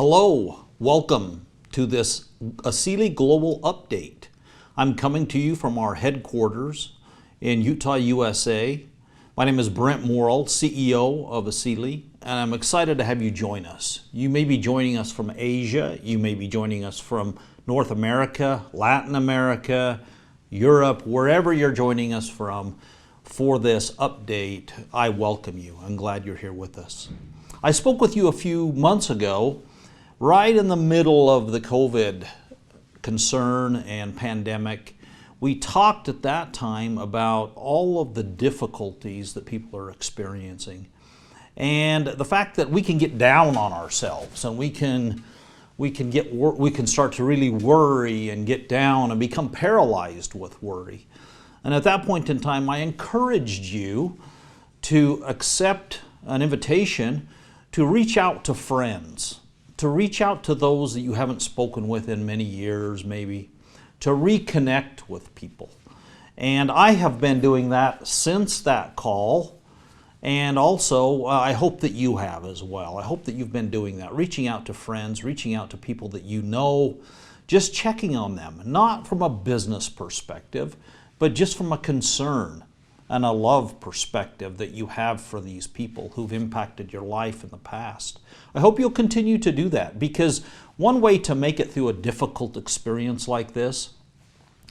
Hello, welcome to this Asili Global Update. I'm coming to you from our headquarters in Utah, USA. My name is Brent Morrill, CEO of Asili, and I'm excited to have you join us. You may be joining us from Asia, you may be joining us from North America, Latin America, Europe, wherever you're joining us from for this update. I welcome you. I'm glad you're here with us. I spoke with you a few months ago, right in the middle of the COVID concern and pandemic. We talked at that time about all of the difficulties that people are experiencing and the fact that we can get down on ourselves and we can start to really worry and get down and become paralyzed with worry. And at that point in time, I encouraged you to accept an invitation to reach out to friends, to reach out to those that you haven't spoken with in many years maybe, to reconnect with people. And I have been doing that since that call, and also I hope that you have as well. I hope that you've been doing that, reaching out to friends, reaching out to people that you know, just checking on them, not from a business perspective, but just from a concern and a love perspective that you have for these people who've impacted your life in the past. I hope you'll continue to do that, because one way to make it through a difficult experience like this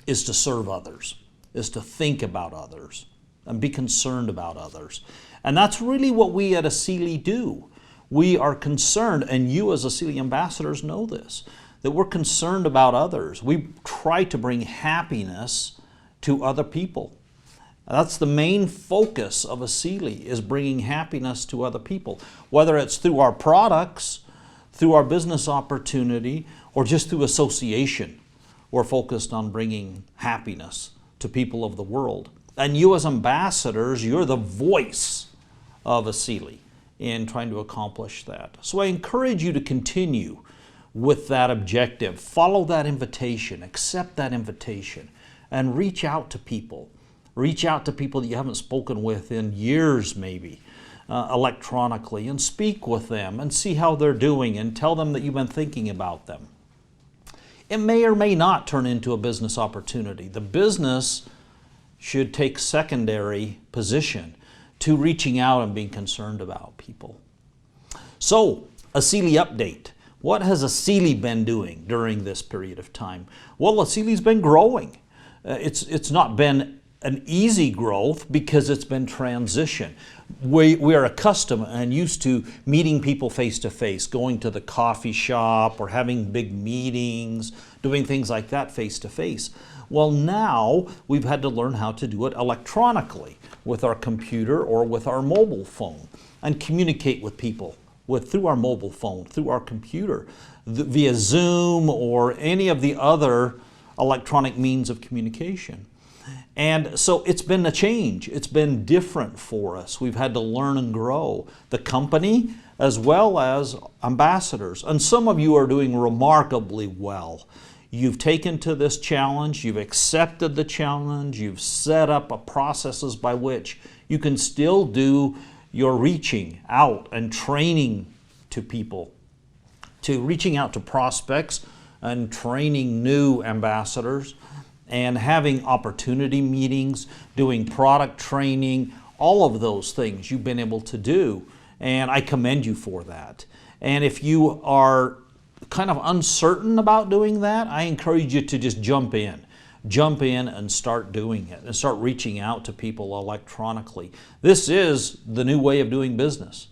is to serve others, is to think about others and be concerned about others. And that's really what we at Asili do. We are concerned, and you as Asili ambassadors know this, that we're concerned about others. We try to bring happiness to other people. That's the main focus of Asili, is bringing happiness to other people, whether it's through our products, through our business opportunity, or just through association. We're focused on bringing happiness to people of the world. And you as ambassadors, you're the voice of Asili in trying to accomplish that. So I encourage you to continue with that objective. Follow that invitation, accept that invitation, and reach out to people. Reach out to people that you haven't spoken with in years maybe, electronically, and speak with them and see how they're doing and tell them that you've been thinking about them. It may or may not turn into a business opportunity. The business should take secondary position to reaching out and being concerned about people. So, Asili update. What has Asili been doing during this period of time? Well, Asili's been growing. It's not been an easy growth because it's been transition. We are accustomed and used to meeting people face to face, going to the coffee shop or having big meetings, doing things like that face to face. Well, now we've had to learn how to do it electronically with our computer or with our mobile phone and communicate with people through our mobile phone, through our computer, via Zoom or any of the other electronic means of communication. And so it's been a change. It's been different for us. We've had to learn and grow, the company as well as ambassadors. And some of you are doing remarkably well. You've taken to this challenge, you've accepted the challenge, you've set up processes by which you can still do your reaching out and training to people, to reaching out to prospects and training new ambassadors, and having opportunity meetings, doing product training, all of those things you've been able to do. And I commend you for that. And if you are kind of uncertain about doing that, I encourage you to just jump in. Jump in and start doing it and start reaching out to people electronically. This is the new way of doing business.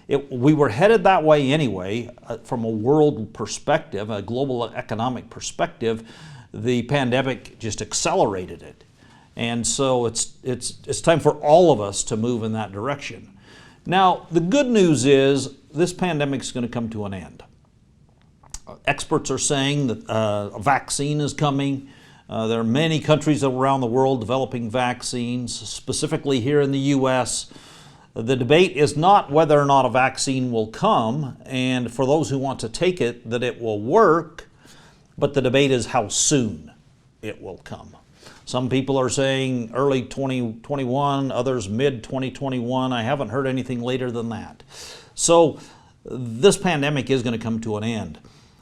We were headed that way anyway, from a world perspective, a global economic perspective. The pandemic just accelerated it. And so it's time for all of us to move in that direction. Now, the good news is this pandemic is going to come to an end. Experts are saying that a vaccine is coming. There are many countries around the world developing vaccines, specifically here in the U.S. The debate is not whether or not a vaccine will come, and for those who want to take it, that it will work, but the debate is how soon it will come. Some people are saying early 2021, others mid 2021. I haven't heard anything later than that. So this pandemic is going to come to an end.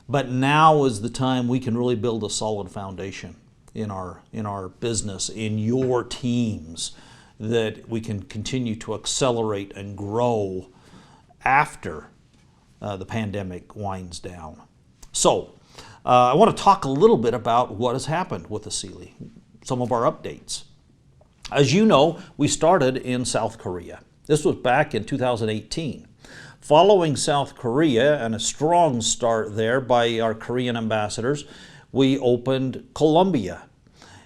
But now is the time we can really build a solid foundation in our business, in your teams, that we can continue to accelerate and grow after the pandemic winds down. So I want to talk a little bit about what has happened with Asili, some of our updates. As you know, we started in South Korea. This was back in 2018. Following South Korea and a strong start there by our Korean ambassadors, we opened Colombia.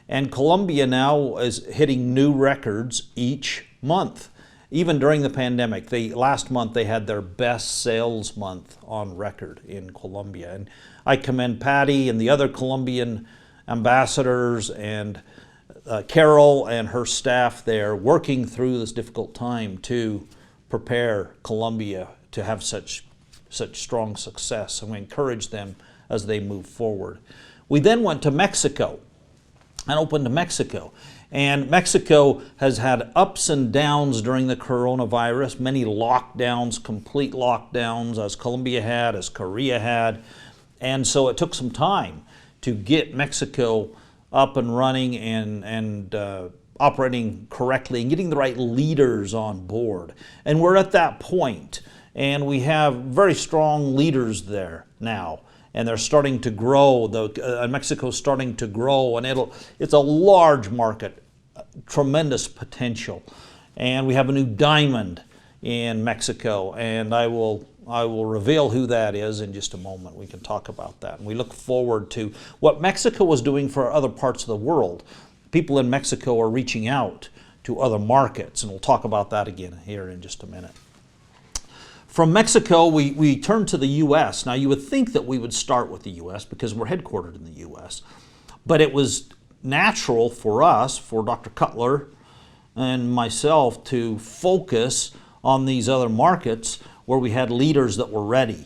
And Colombia now is hitting new records each month. Even during the pandemic, last month they had their best sales month on record in Colombia. And I commend Patty and the other Colombian ambassadors and Carol and her staff there working through this difficult time to prepare Colombia to have such strong success, and we encourage them as they move forward. We then went to Mexico and opened Mexico. And Mexico has had ups and downs during the coronavirus, many lockdowns, complete lockdowns, as Colombia had, as Korea had. And so it took some time to get Mexico up and running and operating correctly and getting the right leaders on board. And we're at that point. And we have very strong leaders there now, and they're starting to grow. Mexico's starting to grow, and it's a large market, tremendous potential. And we have a new diamond in Mexico, and I will reveal who that is in just a moment. We can talk about that. And we look forward to what Mexico is doing for other parts of the world. People in Mexico are reaching out to other markets, and we'll talk about that again here in just a minute. From Mexico, we turn to the U.S. Now, you would think that we would start with the U.S. because we're headquartered in the U.S. But it was natural for us, for Dr. Cutler and myself, to focus on these other markets where we had leaders that were ready.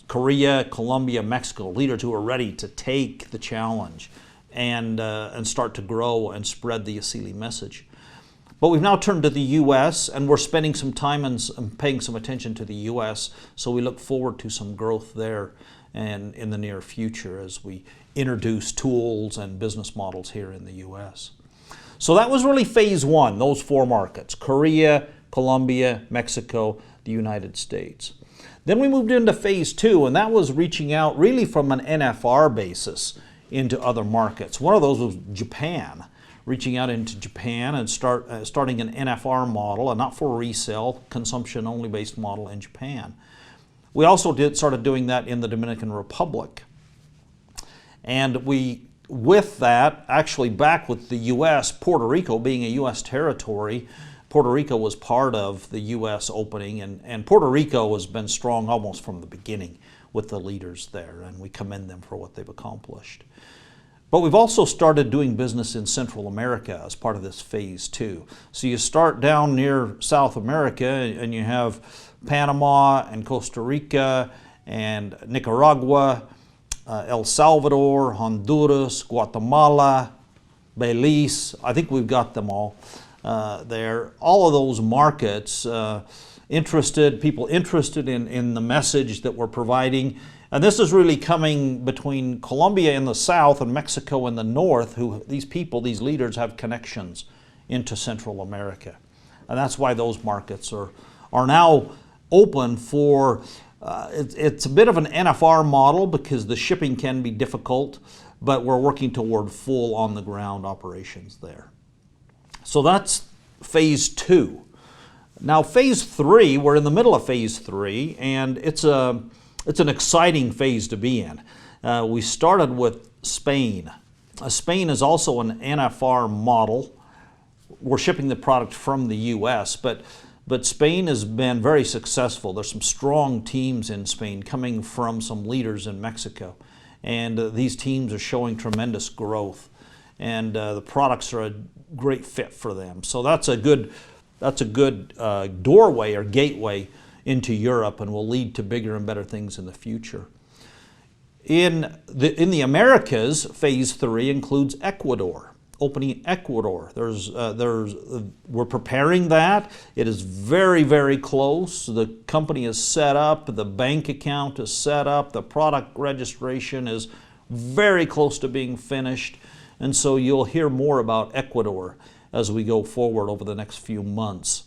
Korea, Colombia, Mexico, leaders who were ready to take the challenge and start to grow and spread the Asili message. But we've now turned to the U.S. and we're spending some time and paying some attention to the U.S. So we look forward to some growth there and in the near future as we introduce tools and business models here in the U.S. So that was really phase one, those four markets: Korea, Colombia, Mexico, the United States. Then we moved into phase two, and that was reaching out really from an NFR basis into other markets. One of those was Japan. Reaching out into Japan and starting an NFR model, a not for resale, consumption only based model in Japan. We also started doing that in the Dominican Republic. And with that, actually back with the U.S., Puerto Rico being a U.S. territory, Puerto Rico was part of the U.S. opening, and Puerto Rico has been strong almost from the beginning with the leaders there, and we commend them for what they've accomplished. But we've also started doing business in Central America as part of this phase two. So you start down near South America and you have Panama and Costa Rica and Nicaragua, El Salvador, Honduras, Guatemala, Belize. I think we've got them all there. All of those markets, people interested in the message that we're providing. And this is really coming between Colombia in the south and Mexico in the north, who these leaders have connections into Central America. And that's why those markets are now open for, it's a bit of an NFR model because the shipping can be difficult, but we're working toward full on-the-ground operations there. So that's phase two. Now phase three, we're in the middle of phase three, and it's an exciting phase to be in. We started with Spain. Spain is also an NFR model. We're shipping the product from the U.S., but Spain has been very successful. There's some strong teams in Spain coming from some leaders in Mexico, and these teams are showing tremendous growth, and the products are a great fit for them. So that's a good doorway or gateway into Europe, and will lead to bigger and better things in the future. In the Americas, phase three includes Ecuador. opening Ecuador. We're preparing that. It is very, very close. The company is set up, the bank account is set up, the product registration is very close to being finished, and so you'll hear more about Ecuador as we go forward over the next few months.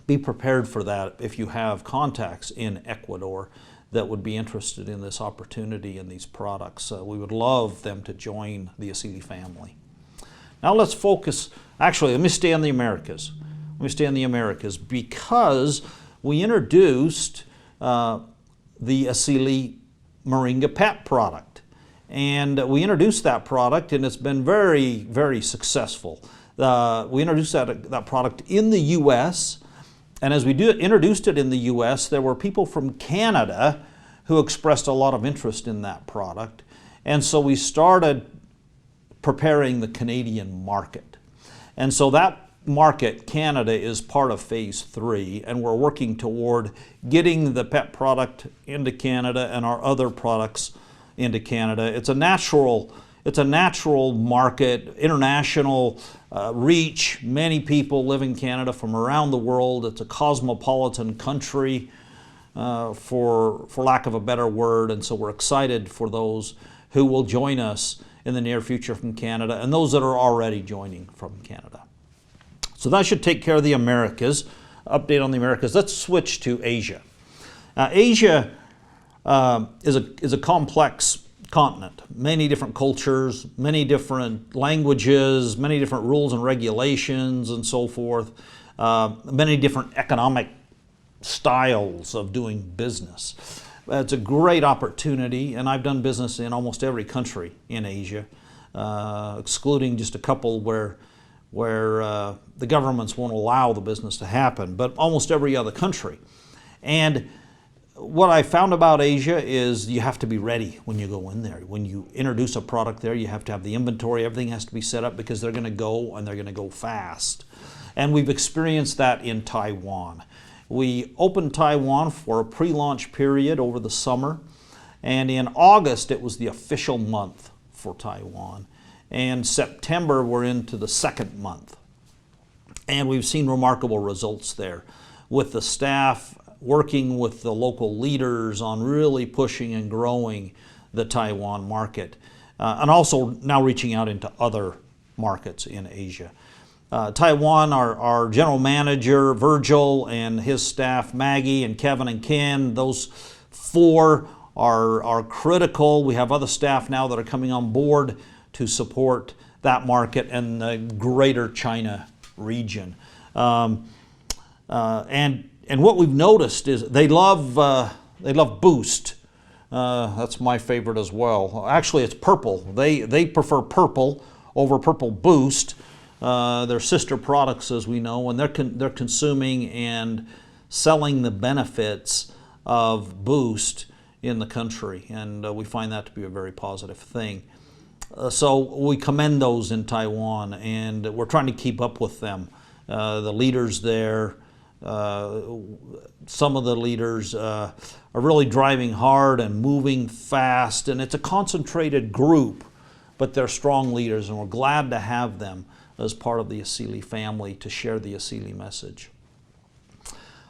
Be prepared for that if you have contacts in Ecuador that would be interested in this opportunity and these products. We would love them to join the Asili family. Now let's focus, actually let me stay on the Americas. Let me stay on the Americas because we introduced the Asili Moringa pet product. And we introduced that product and it's been very, very successful. We introduced that product in the US, and as we introduced it in the US, there were people from Canada who expressed a lot of interest in that product. And so we started preparing the Canadian market. And so that market, Canada, is part of phase 3, and we're working toward getting the pet product into Canada and our other products into Canada. It's a natural market, international reach. Many people live in Canada from around the world. It's a cosmopolitan country, for lack of a better word, and so we're excited for those who will join us in the near future from Canada and those that are already joining from Canada. So that should take care of the Americas. Update on the Americas. Let's switch to Asia. Asia is a complex continent. Many different cultures, many different languages, many different rules and regulations and so forth, many different economic styles of doing business. It's a great opportunity, and I've done business in almost every country in Asia, excluding just a couple where the governments won't allow the business to happen, but almost every other country. And what I found about Asia is you have to be ready when you go in there. When you introduce a product there, you have to have the inventory. Everything has to be set up because they're going to go, and they're going to go fast. And we've experienced that in Taiwan. We opened Taiwan for a pre-launch period over the summer, and in August it was the official month for Taiwan. And September we're into the second month. And we've seen remarkable results there with the staff working with the local leaders on really pushing and growing the Taiwan market, and also now reaching out into other markets in Asia. Taiwan, our general manager, Virgil, and his staff, Maggie and Kevin and Ken, those 4 are critical. We have other staff now that are coming on board to support that market and the greater China region. And what we've noticed is they love Boost. That's my favorite as well. Actually, it's Purple. They prefer Purple over Purple Boost. They're sister products, as we know, and they're consuming and selling the benefits of Boost in the country, and we find that to be a very positive thing. So we commend those in Taiwan, and we're trying to keep up with them. The leaders there, some of the leaders are really driving hard and moving fast, and it's a concentrated group, but they're strong leaders, and we're glad to have them as part of the Asili family to share the Asili message.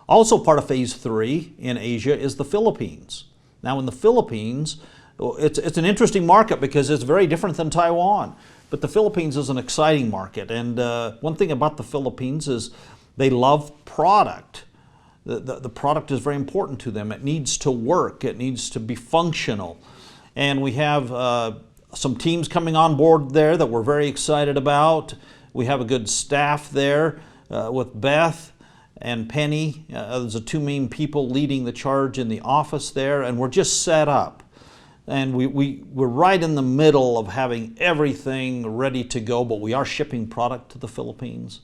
Also part of phase 3 in Asia is the Philippines. Now in the Philippines, it's an interesting market because it's very different than Taiwan, but the Philippines is an exciting market, and one thing about the Philippines is they love product. The product is very important to them. It needs to work, it needs to be functional, and we have some teams coming on board there that we're very excited about. We have a good staff there with Beth and Penny. There's the 2 main people leading the charge in the office there, and we're just set up. And we're right in the middle of having everything ready to go, but we are shipping product to the Philippines.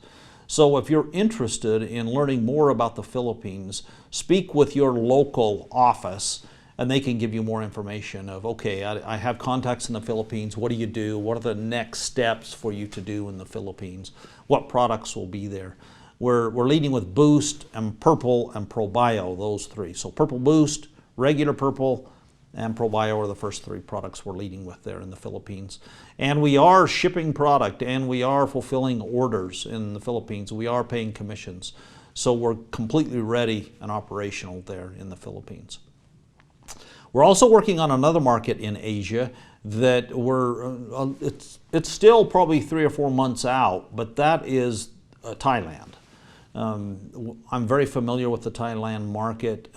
So if you're interested in learning more about the Philippines, speak with your local office, and they can give you more information of, okay, I have contacts in the Philippines. What do you do? What are the next steps for you to do in the Philippines? What products will be there? We're leading with Boost and Purple and ProBio, those 3. So Purple Boost, regular Purple, and ProBio are the first 3 products we're leading with there in the Philippines. And we are shipping product, and we are fulfilling orders in the Philippines. We are paying commissions. So we're completely ready and operational there in the Philippines. We're also working on another market in Asia that it's still probably 3 or 4 months out, but that is Thailand. I'm very familiar with the Thailand market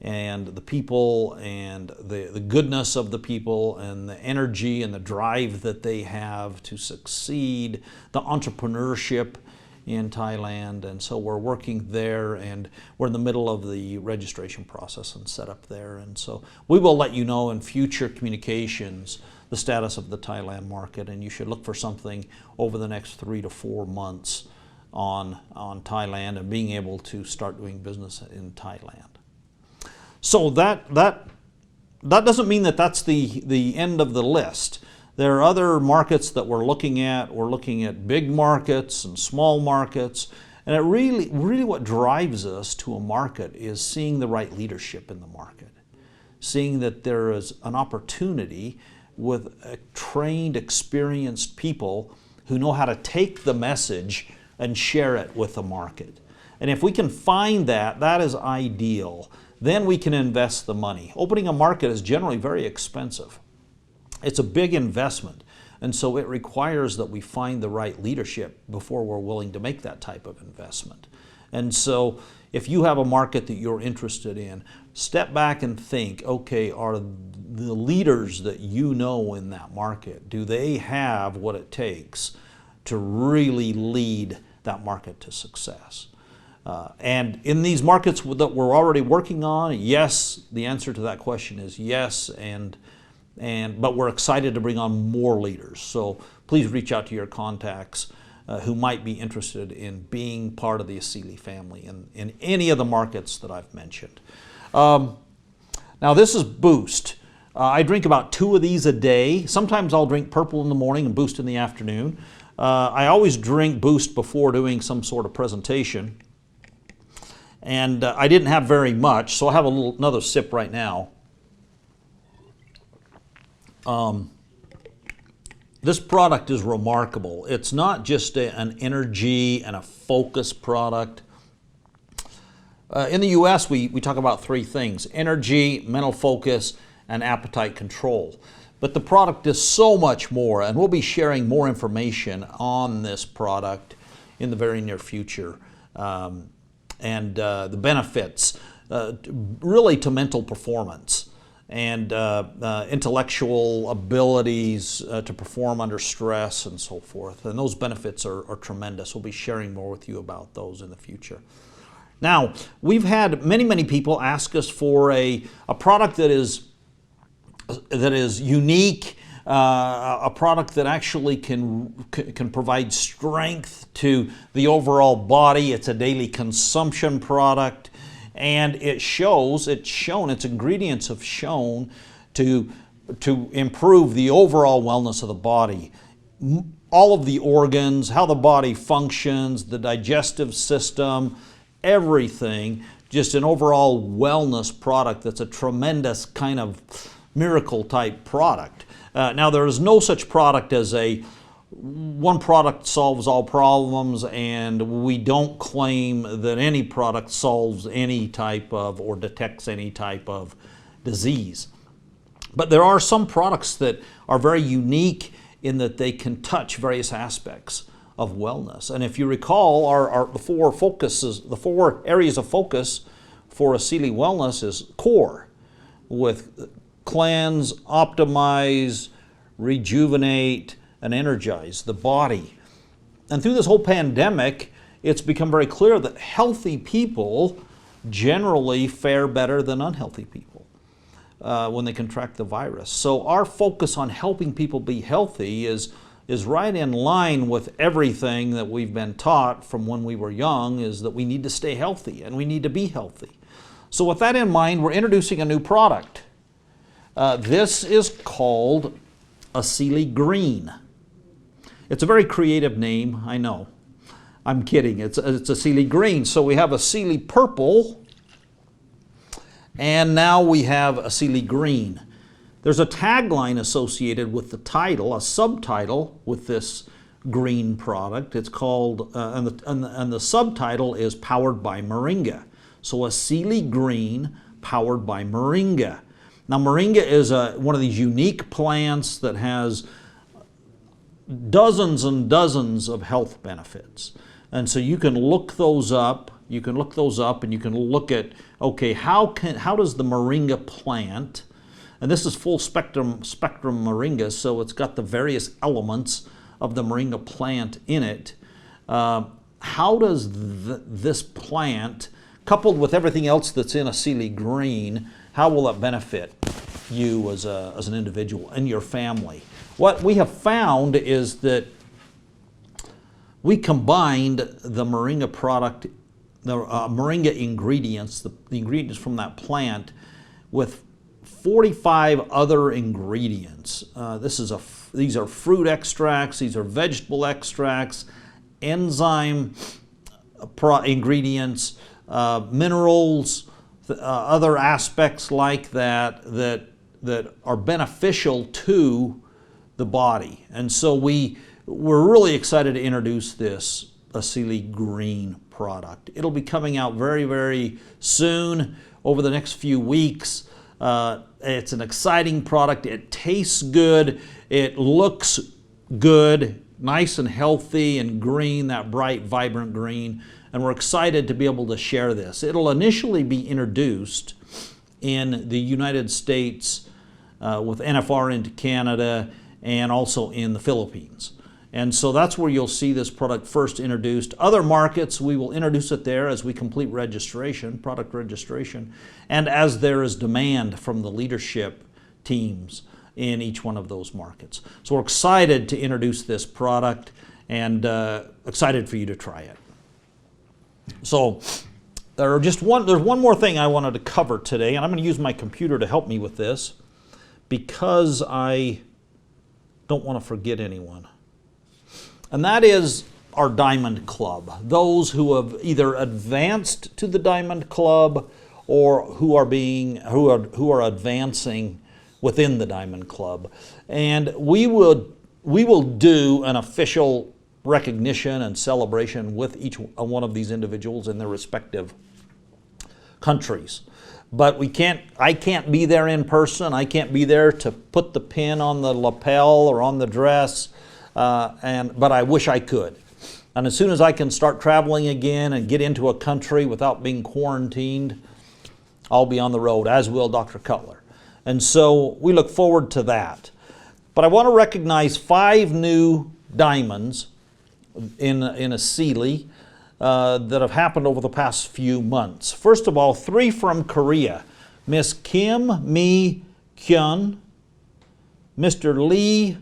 and the people and the goodness of the people and the energy and the drive that they have to succeed, the entrepreneurship in Thailand. And so we're working there, and we're in the middle of the registration process and setup there. And so we will let you know in future communications the status of the Thailand market, and you should look for something over the next 3 to 4 months on Thailand and being able to start doing business in Thailand. So that doesn't mean that that's the end of the list. There are other markets that we're looking at. We're looking at big markets and small markets. And it really what drives us to a market is seeing the right leadership in the market. Seeing that there is an opportunity with trained, experienced people who know how to take the message and share it with the market. And if we can find that, that is ideal. Then we can invest the money. Opening a market is generally very expensive. It's a big investment, and so it requires that we find the right leadership before we're willing to make that type of investment. And so if you have a market that you're interested in, step back and think, okay, are the leaders that you know in that market, do they have what it takes to really lead that market to success? And in these markets that we're already working on, yes, the answer to that question is yes, but we're excited to bring on more leaders. So please reach out to your contacts who might be interested in being part of the Asili family in any of the markets that I've mentioned. Now this is Boost. I drink about 2 of these a day. Sometimes I'll drink Purple in the morning and Boost in the afternoon. I always drink Boost before doing some sort of presentation. And I didn't have very much, so I'll have another sip right now. This product is remarkable. It's not just an energy and a focus product. In the U.S., we talk about 3 things: energy, mental focus, and appetite control. But the product is so much more, and we'll be sharing more information on this product in the very near future. And the benefits really to mental performance and intellectual abilities to perform under stress and so forth. And those benefits are tremendous. We'll be sharing more with you about those in the future. Now, we've had many people ask us for a product that is unique, a product that actually can provide strength to the overall body. It's a daily consumption product, and its ingredients have shown to improve the overall wellness of the body. All of the organs, how the body functions, the digestive system, everything, just an overall wellness product that's a tremendous kind of miracle type product. Now, there is no such product as one product solves all problems, and we don't claim that any product solves any type of or detects any type of disease. But there are some products that are very unique in that they can touch various aspects of wellness. And if you recall, the 4 areas of focus for Asili Wellness is core, with cleanse, optimize, rejuvenate, and energize the body. And through this whole pandemic, it's become very clear that healthy people generally fare better than unhealthy people when they contract the virus. So our focus on helping people be healthy is right in line with everything that we've been taught from when we were young, is that we need to stay healthy and we need to be healthy. So with that in mind, we're introducing a new product. This is called Asili Green. It's a very creative name, I know. I'm kidding, it's Asili Green. So we have Asili Purple And now we have Asili Green. There's a tagline associated with the title, a subtitle with this green product. It's called, and the subtitle is Powered by Moringa. So Asili Green, powered by Moringa. Now Moringa is one of these unique plants that has dozens and dozens of health benefits. And so you can look those up. You can look those up and you can look at, okay, how does the Moringa plant, and this is full spectrum Moringa, so it's got the various elements of the Moringa plant in it. How does this plant, coupled with everything else that's in Asili Green, how will it benefit you as an individual and your family? What we have found is that we combined the Moringa product, the Moringa ingredients, the ingredients from that plant, with 45 other ingredients. These are fruit extracts, these are vegetable extracts, enzyme ingredients, minerals, other aspects like that are beneficial to the body. And so we're really excited to introduce this Asili Green product. It'll be coming out very, very soon, over the next few weeks. It's an exciting product. It tastes good. It looks good, nice and healthy and green, that bright, vibrant green. And we're excited to be able to share this. It'll initially be introduced in the United States with NFR into Canada and also in the Philippines. And so that's where you'll see this product first introduced. Other markets, we will introduce it there as we complete registration, product registration, and as there is demand from the leadership teams in each one of those markets. So we're excited to introduce this product and excited for you to try it. So there's one more thing I wanted to cover today, and I'm going to use my computer to help me with this because I don't want to forget anyone. And that is our Diamond Club. Those who have either advanced to the Diamond Club or who are advancing within the Diamond Club. And we will do an official recognition and celebration with each one of these individuals in their respective countries. But I can't be there in person. I can't be there to put the pin on the lapel or on the dress. But I wish I could. And as soon as I can start traveling again and get into a country without being quarantined, I'll be on the road, as will Dr. Cutler. And so we look forward to that. But I want to recognize 5 new diamonds in Asili that have happened over the past few months. First of all, 3 from Korea. Miss Kim Mi Kyun, Mr. Lee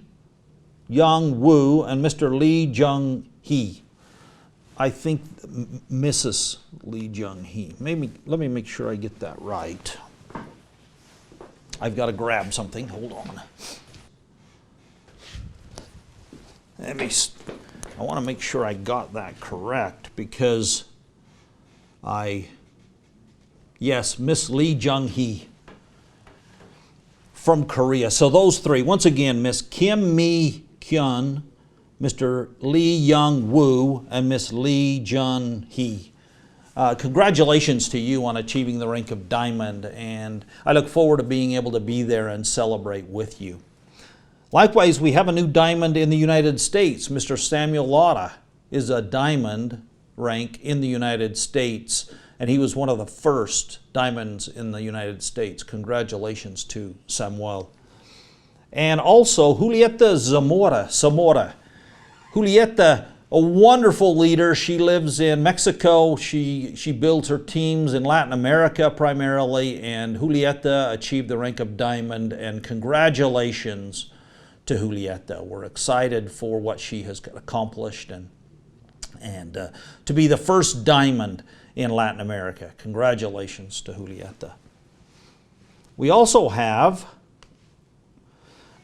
Young Woo, and Mr. Lee Jung Hee. I think Mrs. Lee Jung Hee. Maybe let me make sure I get that right. I've got to grab something. Hold on. I want to make sure I got that correct because yes, Miss Lee Jung Hee from Korea. So those 3, once again, Miss Kim Mi Kyun, Mr. Lee Young Woo, and Miss Lee Jun Hee. Congratulations to you on achieving the rank of diamond, and I look forward to being able to be there and celebrate with you. Likewise, we have a new diamond in the United States. Mr. Samuel Lotta is a diamond rank in the United States, and he was one of the first diamonds in the United States. Congratulations to Samuel. And also Julieta Zamora. Julieta, a wonderful leader. She lives in Mexico. She builds her teams in Latin America primarily, and Julieta achieved the rank of diamond, and congratulations to Julieta. We're excited for what she has accomplished and to be the first diamond in Latin America. Congratulations to Julieta. We also have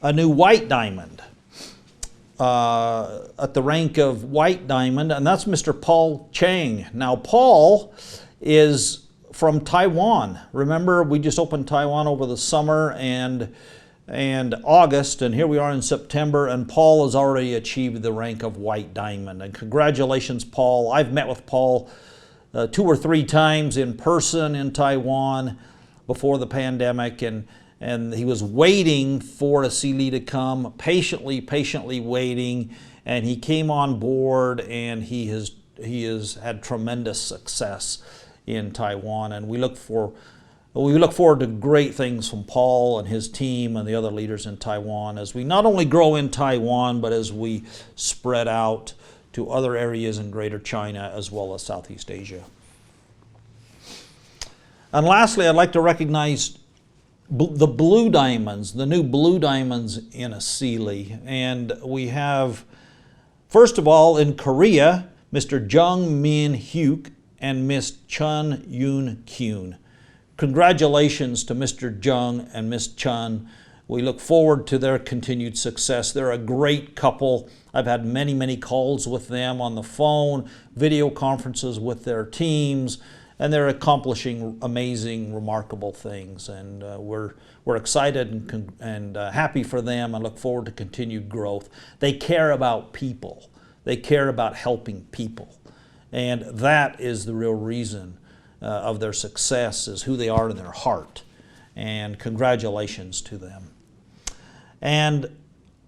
a new white diamond at the rank of white diamond, and that's Mr. Paul Chang. Now, Paul is from Taiwan. Remember, we just opened Taiwan over the summer and August, and here we are in September, and Paul has already achieved the rank of White Diamond. And congratulations, Paul. I've met with Paul 2 or 3 times in person in Taiwan before the pandemic, and he was waiting for Asili to come, patiently waiting, and he came on board, and he has had tremendous success in Taiwan, and we look forward to great things from Paul and his team and the other leaders in Taiwan as we not only grow in Taiwan, but as we spread out to other areas in Greater China as well as Southeast Asia. And lastly, I'd like to recognize the blue diamonds, the new blue diamonds in Asili. And we have, first of all, in Korea, Mr. Jung Min Hyuk and Miss Chun Yoon Kyun. Congratulations to Mr. Jung and Miss Chun. We look forward to their continued success. They're a great couple. I've had many calls with them on the phone, video conferences with their teams, and they're accomplishing amazing, remarkable things. And we're excited and happy for them and look forward to continued growth. They care about people. They care about helping people. And that is the real reason of their success, is who they are in their heart. And congratulations to them. And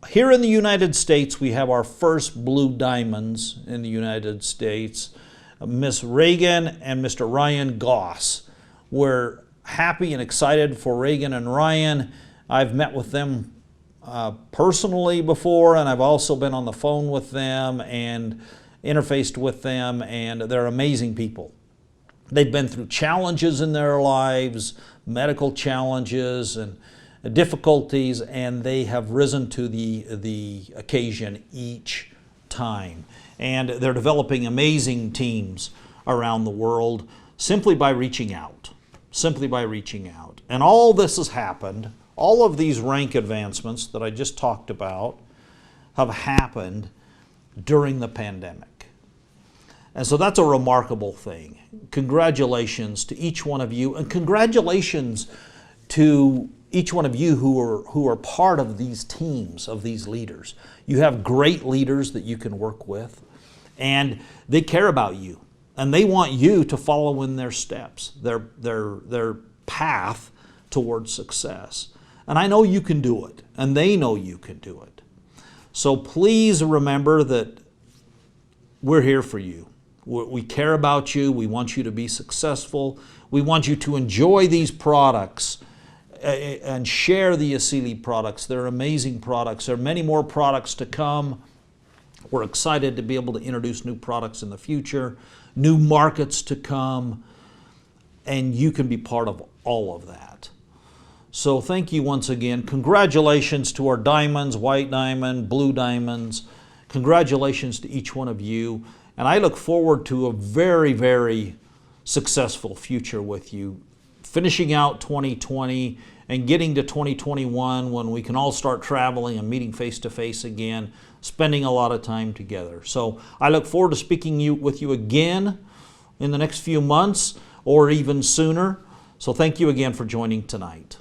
here in the United States, we have our first blue diamonds in the United States. Miss Reagan and Mr. Ryan Goss. We're happy and excited for Reagan and Ryan. I've met with them personally before, and I've also been on the phone with them and interfaced with them, and they're amazing people. They've been through challenges in their lives, medical challenges and difficulties, and they have risen to the occasion each time. And they're developing amazing teams around the world simply by reaching out. And all this has happened, all of these rank advancements that I just talked about have happened during the pandemic. And so that's a remarkable thing. Congratulations to each one of you, and congratulations to each one of you who are part of these teams, of these leaders. You have great leaders that you can work with, and they care about you, and they want you to follow in their steps, their path towards success. And I know you can do it, and they know you can do it. So please remember that we're here for you. We care about you. We want you to be successful. We want you to enjoy these products and share the Asili products. They're amazing products. There are many more products to come. We're excited to be able to introduce new products in the future, new markets to come, and you can be part of all of that. So thank you once again. Congratulations to our diamonds, white diamond, blue diamonds. Congratulations to each one of you. And I look forward to a very successful future with you, finishing out 2020 and getting to 2021 when we can all start traveling and meeting face-to-face again, spending a lot of time together. So I look forward to speaking with you again in the next few months or even sooner. So thank you again for joining tonight.